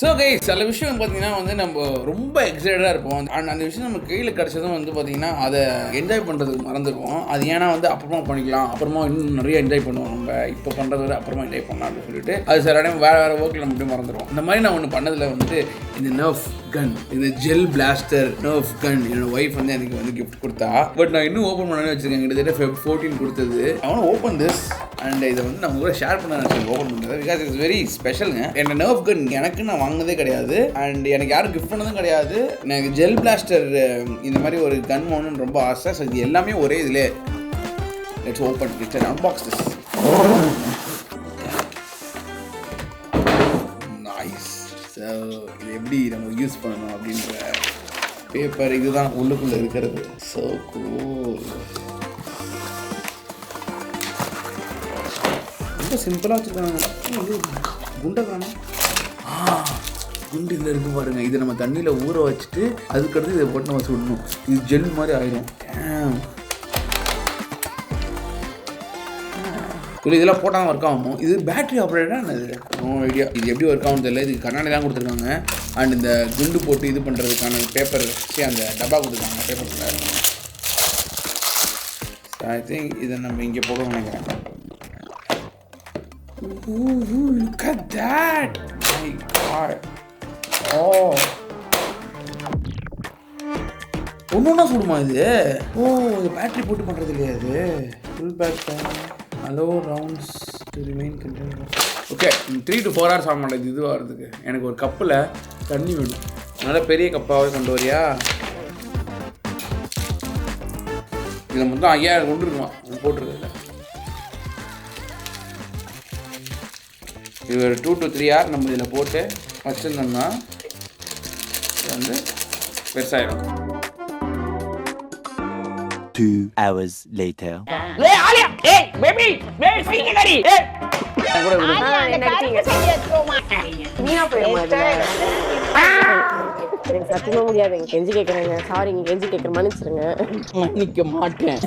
So guys சில விஷயம் பார்த்தீங்கன்னா வந்து நம்ம ரொம்ப எக்ஸைட்டடாக இருப்போம் அண்ட் அந்த விஷயம் நம்ம கையில் கிடச்சதும் வந்து பார்த்தீங்கன்னா அதை என்ஜாய் பண்ணுறதுக்கு மறந்துடுவோம். அது ஏன்னா வந்து அப்புறமா பண்ணிக்கலாம், அப்புறமா இன்னும் நிறைய என்ஜாய் பண்ணுவோம், நம்ம இப்போ பண்ணுறத விட அப்புறமா என்ஜாய் பண்ணலாம் அப்படின்னு சொல்லிட்டு அது சில இடம் வேறு ஒர்க்கில் நம்ம மறந்துடுவோம். இந்த மாதிரி நான் ஒன்று பண்ணதில் வந்துட்டு இந்த நர்ஃப் கன், இந்த ஜெல் பிளாஸ்டர் நர்ஃப் கன் என்னோட ஒய்ஃப் வந்து எனக்கு வந்து கிஃப்ட் கொடுத்தா. பட் நான் இன்னும் ஓப்பன் பண்ணவே வச்சுருக்கேன். கிட்டத்தட்ட Feb 14 கொடுத்தது. அவனும் ஓப்பன் திஸ் அண்ட் இதை வந்து நம்ம கூட ஷேர் பண்ண ஓப்பன் பண்ணுறது பிகாஸ் இட்ஸ் வெரி ஸ்பெஷலுங்க. என்னோட நர்ஃப் கன் எனக்கு நான் வாங்கினதே கிடையாது அண்ட் எனக்கு யாரும் கிஃப்ட் பண்ணதும் கிடையாது. எனக்கு ஜெல் பிளாஸ்டர் இந்த மாதிரி ஒரு கன் வாங்கணும்னு ரொம்ப ஆசை. ஸோ இது எல்லாமே ஒரே இதில் let's open it's and unbox this. Nice. So இது எப்படி நம்ம யூஸ் பண்ணணும் அப்படின்ற பேப்பர் இதுதான் உள்ளுக்குள்ளே இருக்கிறது. So cool. ரொம்ப சிம்பிளாக வச்சுருக்காங்க. குண்டை காணும். குண்டு இதில் இருக்கு பாருங்க. இதை நம்ம தண்ணியில் ஊற வச்சுட்டு அதுக்கடுத்து இதை போட்டு நம்ம சுடணும். இது ஜெல் மாதிரி ஆயிடும். இதெல்லாம் போட்டால் ஒர்க் ஆகும். இது பேட்டரி ஆப்ரேட்டடாக இது நோ ஐடியா. இது எப்படி ஒர்க் ஆகும் தெரியல. இதுக்கு கண்ணாடிலாம் கொடுத்துருக்காங்க அண்ட் இந்த குண்டு போட்டு இது பண்ணுறதுக்கான பேப்பர் அந்த டப்பா கொடுத்துருக்காங்க பேப்பர். ஐ திங்க் இதை நம்ம இங்கே போடணும்னு நினைக்கிறேன். Look at that! My God! Oh! ஒன்றுனா சுடுமா இது? ஓ, இது பேட்டரி போட்டு பண்ணுறது இல்லையா இது? Full battery allow rounds to remain continuous. Okay, 3 to 4 hours ஆக மாட்டேங்குது இது வரதுக்கு. எனக்கு ஒரு கப்பில் தண்ணி வேணும். நல்லா பெரிய கப்பாகவே கொண்டு வரியா? இதில் மொத்தம் 5000 கொண்டு இருக்குமா போட்டிருக்குது. இது ஒரு 2 to 3 hours நம்ம இதில் போட்டு வச்சுருந்தோம்னா இது வந்து பெருசாகிடும். 2 hours later. Hey Alia, hey baby, where is Finny Gary? Hey. சத்தியமா முடியாது. கெஞ்சி கேட்கறேங்க. சாரி, கெஞ்சி கேட்கற மன்னிச்சிருங்க. மன்னிக்க மாட்டேன்.